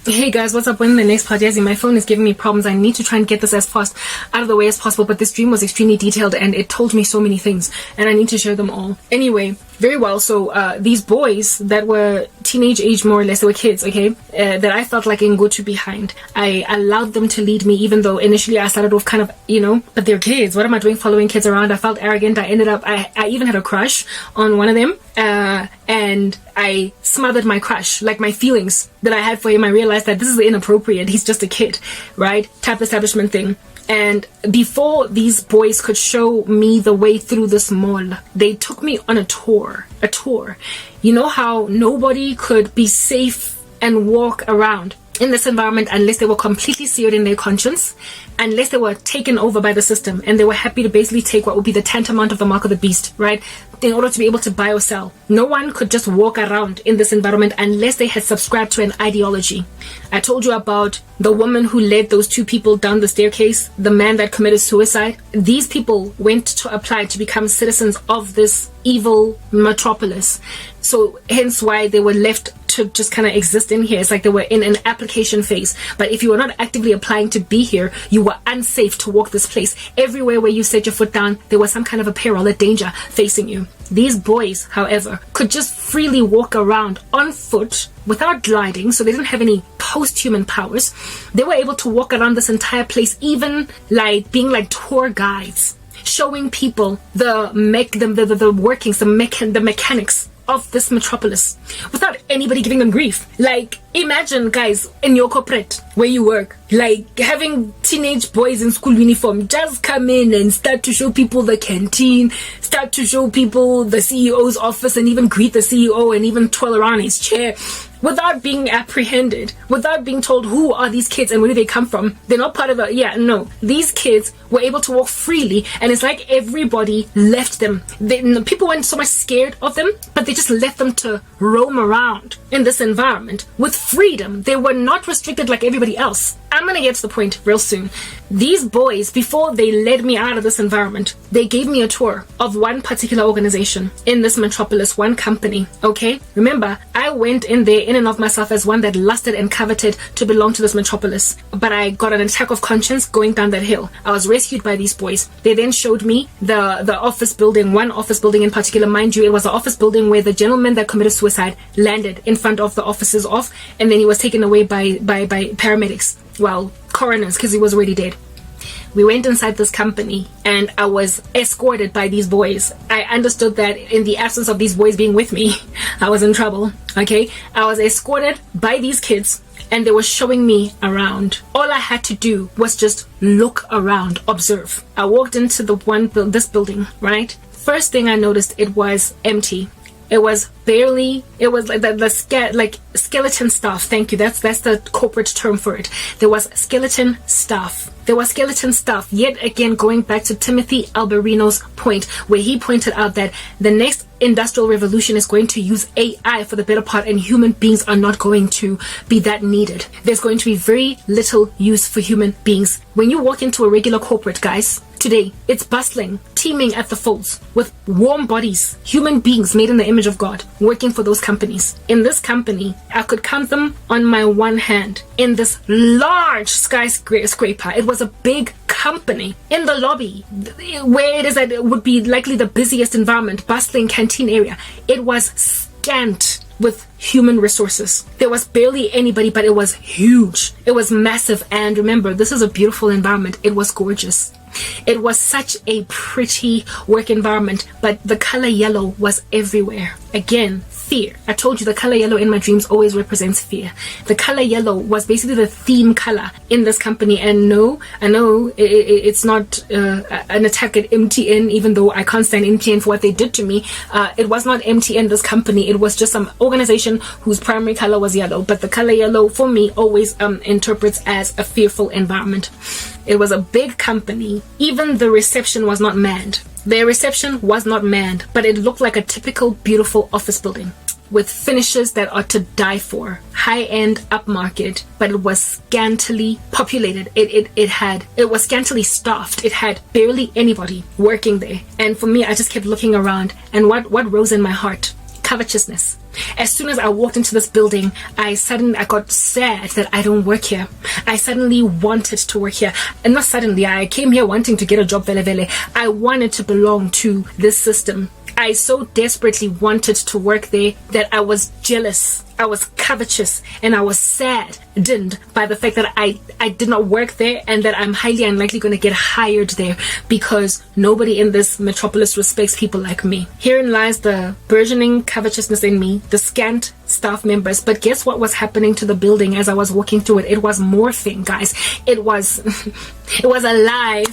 Hey guys, what's up? When the next part? Yazzie, my phone is giving me problems. I need to try and get this as fast out of the way as possible, but this dream was extremely detailed and it told me so many things and I need to share them all. Anyway, very well. So these boys that were teenage age, more or less, they were kids, okay, that I felt like in good to behind. I allowed them to lead me, even though initially I started off kind of, but they're kids. What am I doing following kids around? I felt arrogant. I even had a crush on one of them, and I smothered my crush, like my feelings that I had for him. I realized that this is inappropriate. He's just a kid, right? Type establishment thing. And before these boys could show me the way through this mall, they took me on a tour. You know how nobody could be safe and walk around in this environment unless they were completely seared in their conscience, unless they were taken over by the system and they were happy to basically take what would be the tantamount of the mark of the beast, right? In order to be able to buy or sell. No one could just walk around in this environment unless they had subscribed to an ideology. I told you about the woman who led those two people down the staircase, the man that committed suicide. These people went to apply to become citizens of this evil metropolis. So hence why they were left to just kind of exist in here. It's like they were in an application phase. But if you were not actively applying to be here, you were unsafe to walk this place. Everywhere where you set your foot down, there was some kind of a peril, a danger facing you. These boys, however, could just freely walk around on foot without gliding, so they didn't have any post-human powers. They were able to walk around this entire place, even like being like tour guides, showing people the workings, the mechanics of this metropolis without anybody giving them grief. Like, imagine, guys, in your corporate where you work, like having teenage boys in school uniform just come in and start to show people the canteen, start to show people the CEO's office, and even greet the CEO and even twirl around his chair without being apprehended, without being told who are these kids and where do they come from. They're not part of no. These kids were able to walk freely, and it's like everybody left them. People weren't so much scared of them, but they just left them to roam around in this environment with freedom. They were not restricted like everybody else. I'm gonna get to the point real soon. These boys, before they led me out of this environment, they gave me a tour of one particular organization in this metropolis, one company, okay? Remember, I went in there in and of myself as one that lusted and coveted to belong to this metropolis, but I got an attack of conscience going down that hill. I was rescued by these boys. They then showed me the office building, one office building in particular. Mind you, it was the office building where the gentleman that committed suicide landed in front of the offices of, and then he was taken away by paramedics. Well, coroners, because he was already dead. We went inside this company and I was escorted by these boys. I understood that in the absence of these boys being with me, I was in trouble, okay? I was escorted by these kids and they were showing me around. All I had to do was just look around, observe. I walked into this building, right? First thing I noticed, it was empty. It was like the skeleton staff. Thank you. That's the corporate term for it. There was skeleton staff. Yet again, going back to Timothy Alberino's point, where he pointed out that the next industrial revolution is going to use AI for the better part, and human beings are not going to be that needed. There's going to be very little use for human beings. When you walk into a regular corporate, guys, today, it's bustling, teeming at the folds with warm bodies, human beings made in the image of God, working for those companies. In this company, I could count them on my one hand. In this large skyscraper, it was a big company. In the lobby, where it is that it would be likely the busiest environment, bustling canteen area, it was scant with human resources. There was barely anybody, but it was huge. It was massive. And remember, this is a beautiful environment. It was gorgeous. It was such a pretty work environment, but the color yellow was everywhere. Again, fear. I told you the color yellow in my dreams always represents fear. The color yellow was basically the theme color in this company. And no, I know it's not an attack at MTN, even though I can't stand MTN for what they did to me. It was not MTN, this company. It was just some organization whose primary color was yellow. But the color yellow for me always interprets as a fearful environment. It was a big company. Even the reception was not manned. Their reception was not manned, but it looked like a typical beautiful office building with finishes that are to die for. High-end, upmarket, but it was scantily populated. It was scantily staffed. It had barely anybody working there. And for me, I just kept looking around, and what rose in my heart? covetousness. As soon as I walked into this building, I got sad that I don't work here. I suddenly wanted to work here. And not suddenly, I came here wanting to get a job, vele vele. I wanted to belong to this system. I so desperately wanted to work there that I was jealous, I was covetous, and I was saddened by the fact that I did not work there and that I'm highly unlikely going to get hired there because nobody in this metropolis respects people like me. Herein lies the burgeoning covetousness in me, the scant staff members. But guess what was happening to the building as I was walking through it? It was morphing, guys. It was alive.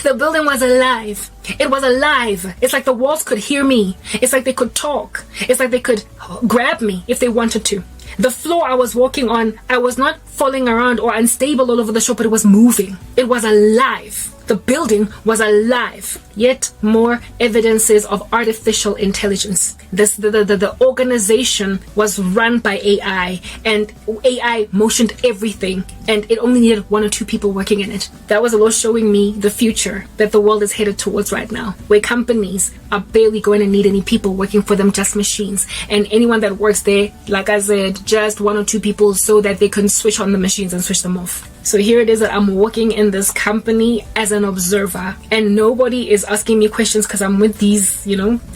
The building was alive. It was alive. It's like the walls could hear me. It's like they could talk. It's like they could grab me if they wanted to. The floor I was walking on, I was not falling around or unstable all over the shop, but it was moving. It was alive. The building was alive. Yet more evidences of artificial intelligence. The organization was run by AI, and AI motioned everything, and it only needed 1 or 2 people working in it. That was the Lord showing me the future that the world is headed towards right now, where companies are barely going to need any people working for them, just machines. And anyone that works there, like I said, just 1 or 2 people so that they can switch on the machines and switch them off. So here it is that I'm working in this company as an observer, and nobody is asking me questions because I'm with these,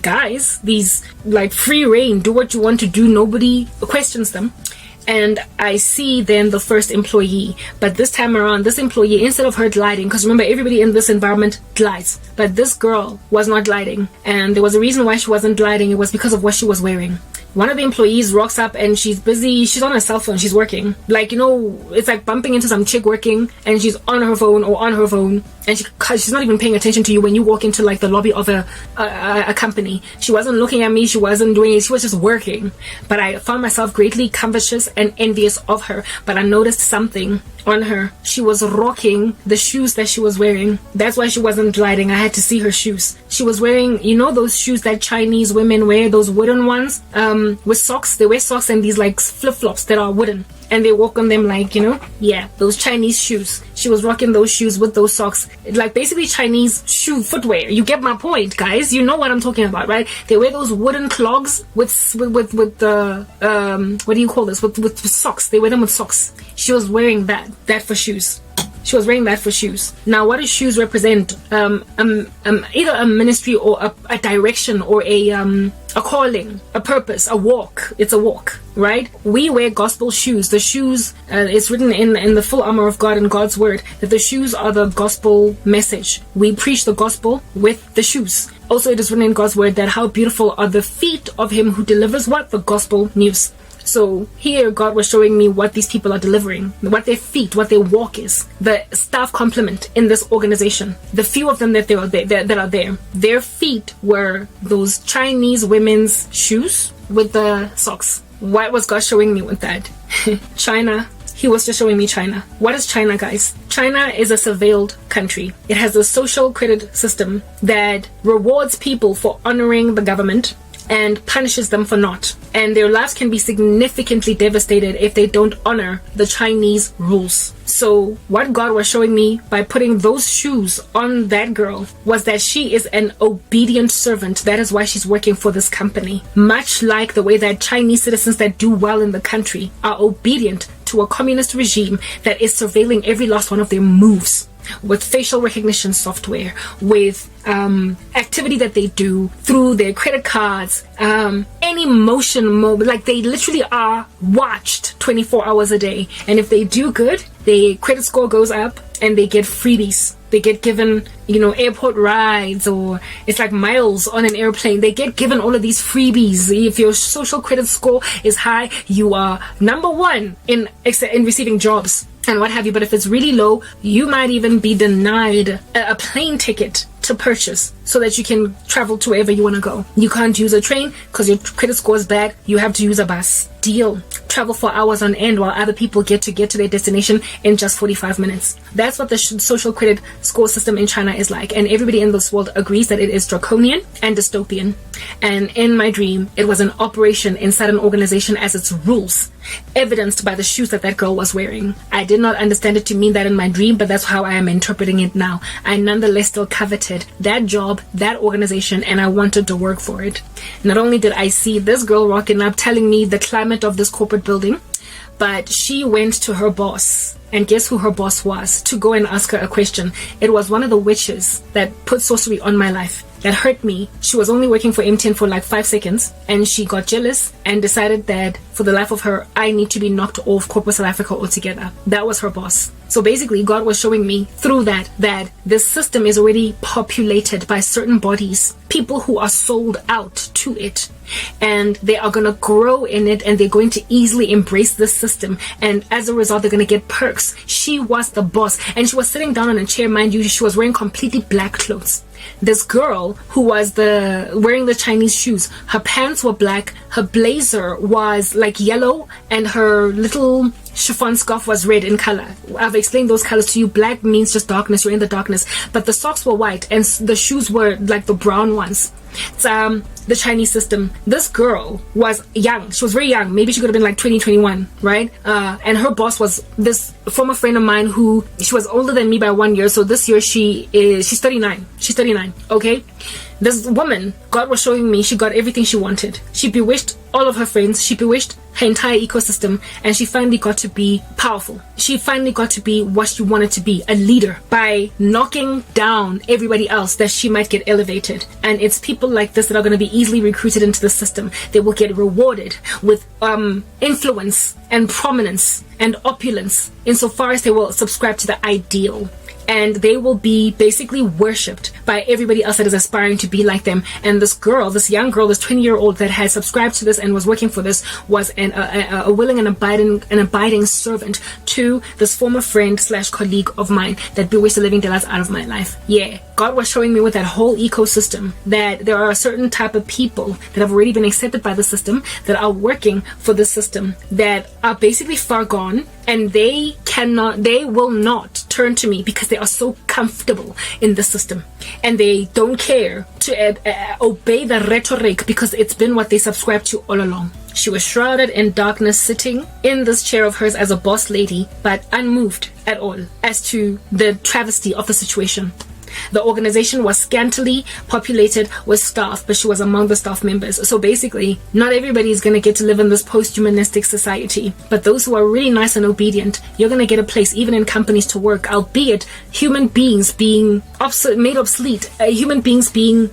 guys, these like free reign, do what you want to do. Nobody questions them. And I see then the first employee, but this time around, this employee, instead of her gliding, because remember, everybody in this environment glides, but this girl was not gliding, and there was a reason why she wasn't gliding. It was because of what she was wearing. One of the employees rocks up and she's busy. She's on her cell phone. She's working. Like, it's like bumping into some chick working and she's on her phone and she's not even paying attention to you when you walk into like the lobby of a company. She wasn't looking at me. She wasn't doing it. She was just working. But I found myself greatly covetous and envious of her. But I noticed something on her. She was rocking the shoes that she was wearing. That's why she wasn't gliding. I had to see her shoes. She was wearing, those shoes that Chinese women wear, those wooden ones, with socks. They wear socks and these like flip-flops that are wooden. And they walk on them like, those Chinese shoes. She was rocking those shoes with those socks. Like basically Chinese shoe footwear. You get my point, guys. You know what I'm talking about, right? They wear those wooden clogs with the, what do you call this? With socks. They wear them with socks. She was wearing that for shoes. She was wearing that for shoes. Now, what do shoes represent? Either a ministry or a direction or a calling, a purpose, a walk. It's a walk, right? We wear gospel shoes. The shoes, it's written in the full armor of God and God's word that the shoes are the gospel message. We preach the gospel with the shoes. Also, it is written in God's word that how beautiful are the feet of him who delivers what? The gospel news. So here God was showing me what these people are delivering, what their feet, what their walk is, the staff complement in this organization. The few of them that are there, their feet were those Chinese women's shoes with the socks. What was God showing me with that? China. He was just showing me China. What is China, guys? China is a surveilled country. It has a social credit system that rewards people for honoring the government and punishes them for not. And their lives can be significantly devastated if they don't honor the Chinese rules. So what God was showing me by putting those shoes on that girl was that she is an obedient servant. That is why she's working for this company. Much like the way that Chinese citizens that do well in the country are obedient to a communist regime that is surveilling every last one of their moves. With facial recognition software, with activity that they do through their credit cards, any motion like they literally are watched 24 hours a day. And if they do good, their credit score goes up and they get freebies. They get given, airport rides, or it's like miles on an airplane. They get given all of these freebies. If your social credit score is high, you are number 1 in receiving jobs and what have you. But if it's really low, you might even be denied a plane ticket to purchase so that you can travel to wherever you want to go. You can't use a train because your credit score is bad. You have to use a bus. Deal. Travel for hours on end while other people get to their destination in just 45 minutes. That's what the social credit score system in China is like. And everybody in this world agrees that it is draconian and dystopian. And in my dream, it was an operation inside an organization as its rules. evidenced by the shoes that that girl was wearing. I did not understand it to mean that in my dream, but that's how I am interpreting it now. I nonetheless still coveted that job, that organization, and I wanted to work for it. Not only did I see this girl rocking up telling me the climate of this corporate building, but she went to her boss, and guess who her boss was, to go and ask her a question. It was one of the witches that put sorcery on my life, that hurt me. She was only working for MTN for like 5 seconds, and she got jealous and decided that for the life of her, I need to be knocked off corporate South Africa altogether. That was her boss. So basically, God was showing me through that this system is already populated by certain bodies, people who are sold out to it, and they are going to grow in it, and they're going to easily embrace this system, and as a result, they're going to get perks. She was the boss, and she was sitting down on a chair. Mind you, she was wearing completely black clothes. This girl who was wearing the Chinese shoes, her pants were black, her blazer was like yellow, and her little chiffon scarf was red in color. I've explained those colors to you. Black means just darkness, you're in the darkness, but the socks were white and the shoes were like the brown ones. It's the Chinese system. This girl was young. She was very young. Maybe she could have been like 20, 21, right? And her boss was this former friend of mine who, she was older than me by 1 year. So this year she's 39. She's 39. Okay. This woman, God was showing me, she got everything she wanted. She bewitched all of her friends. She bewitched her entire ecosystem, and she finally got to be powerful. She finally got to be what she wanted to be, a leader, by knocking down everybody else that she might get elevated. And it's people like this that are going to be easily recruited into the system. They will get rewarded with influence and prominence and opulence insofar as they will subscribe to the ideal. And they will be basically worshipped by everybody else that is aspiring to be like them. And this girl, this young girl, this 20-year-old that had subscribed to this and was working for this, was a willing and abiding servant to this former friend / colleague of mine that bewitched the living daylights out of my life. Yeah, God was showing me with that whole ecosystem that there are a certain type of people that have already been accepted by the system, that are working for the system, that are basically far gone, and they will not turn to me because they are so comfortable in the system, and they don't care to obey the rhetoric because it's been what they subscribe to all along. She was shrouded in darkness, sitting in this chair of hers as a boss lady, but unmoved at all as to the travesty of the situation. The organization was scantily populated with staff, but she was among the staff members. So basically, not everybody is going to get to live in this post-humanistic society, but those who are really nice and obedient, you're going to get a place even in companies to work, albeit human beings being made obsolete, human beings being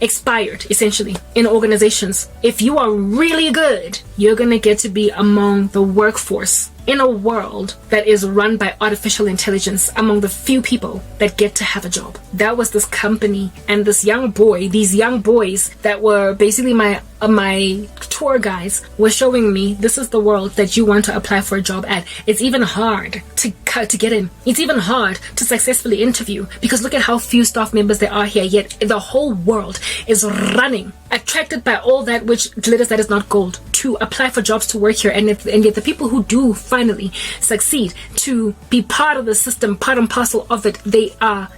expired essentially in organizations. If you are really good, you're going to get to be among the workforce in a world that is run by artificial intelligence, among the few people that get to have a job. That was this company, and these young boys that were basically my tour guides were showing me, this is the world that you want to apply for a job at. It's even hard to get in. It's even hard to successfully interview, because look at how few staff members there are here, yet the whole world is running, attracted by all that which glitters that is not gold, to apply for jobs to work here. And yet the people who do finally succeed to be part of the system, part and parcel of it,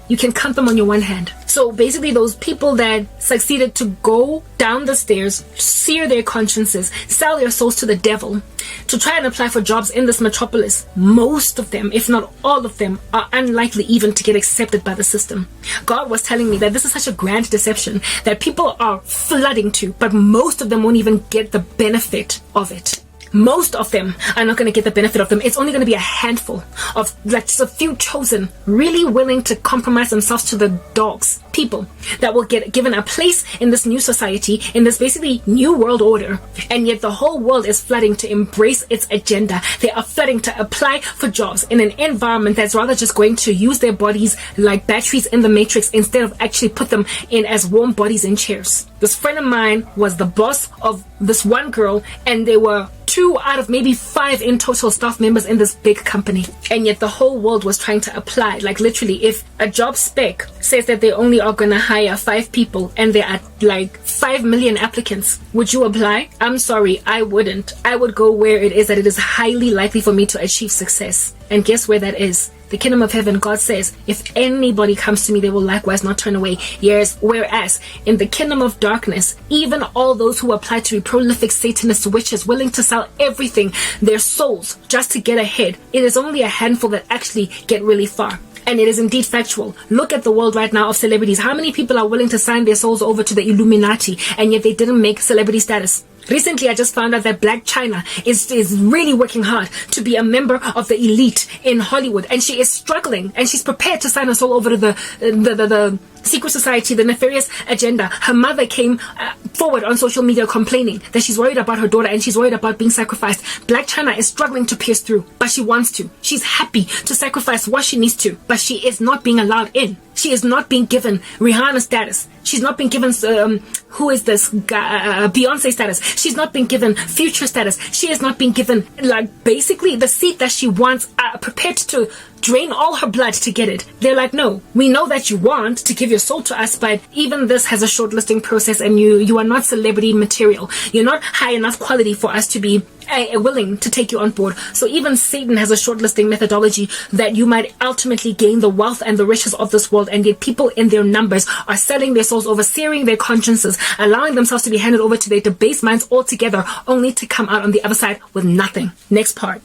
you can count them on your one hand. So basically, those people that succeeded to go down the stairs, sear their consciences, sell their souls to the devil, to try and apply for jobs in this metropolis, most of them, if not all of them, are unlikely even to get accepted by the system. God was telling me that this is such a grand deception that people are flooding to, but most of them won't even get the benefit of it. Most of them are not going to get the benefit of them. It's only going to be a handful of, like, just a few chosen, really willing to compromise themselves to the dogs, people that will get given a place in this new society, in this basically new world order. And yet the whole world is flooding to embrace its agenda. They are flooding to apply for jobs in an environment that's rather just going to use their bodies like batteries in the matrix, instead of actually put them in as warm bodies in chairs. This friend of mine was the boss of this one girl, and they were 2 out of maybe 5 in total staff members in this big company. And yet the whole world was trying to apply. Like, literally, if a job spec says that they only are going to hire 5 people and there are like 5 million applicants, would you apply? I'm sorry, I wouldn't. I would go where it is that it is highly likely for me to achieve success. And guess where that is? the kingdom of heaven, God says, if anybody comes to me, they will likewise not turn away. Yes, whereas in the kingdom of darkness, even all those who apply to be prolific Satanists, witches, willing to sell everything, their souls, just to get ahead, it is only a handful that actually get really far. And it is indeed factual. Look at the world right now of celebrities. How many people are willing to sign their souls over to the Illuminati, and yet they didn't make celebrity status? Recently, I just found out that Black China is really working hard to be a member of the elite in Hollywood, and she is struggling, and she's prepared to sign her soul over to the secret society, the nefarious agenda. Her mother came forward on social media complaining that she's worried about her daughter and she's worried about being sacrificed. Black China is struggling to pierce through, but she wants to. She's happy to sacrifice what she needs to, but she is not being allowed in. She is not being given Rihanna status. She's not being given, who is this guy, Beyonce status. She's not being given Future status. She is not being given, like, basically the seat that she wants, prepared to drain all her blood to get it. They're like, no, we know that you want to give your soul to us, but even this has a shortlisting process, and you are not celebrity material. You're not high enough quality for us to be willing to take you on board. So even Satan has a shortlisting methodology that you might ultimately gain the wealth and the riches of this world, and yet people in their numbers are selling their souls over, searing their consciences, allowing themselves to be handed over to their debased minds altogether, only to come out on the other side with nothing. Next part.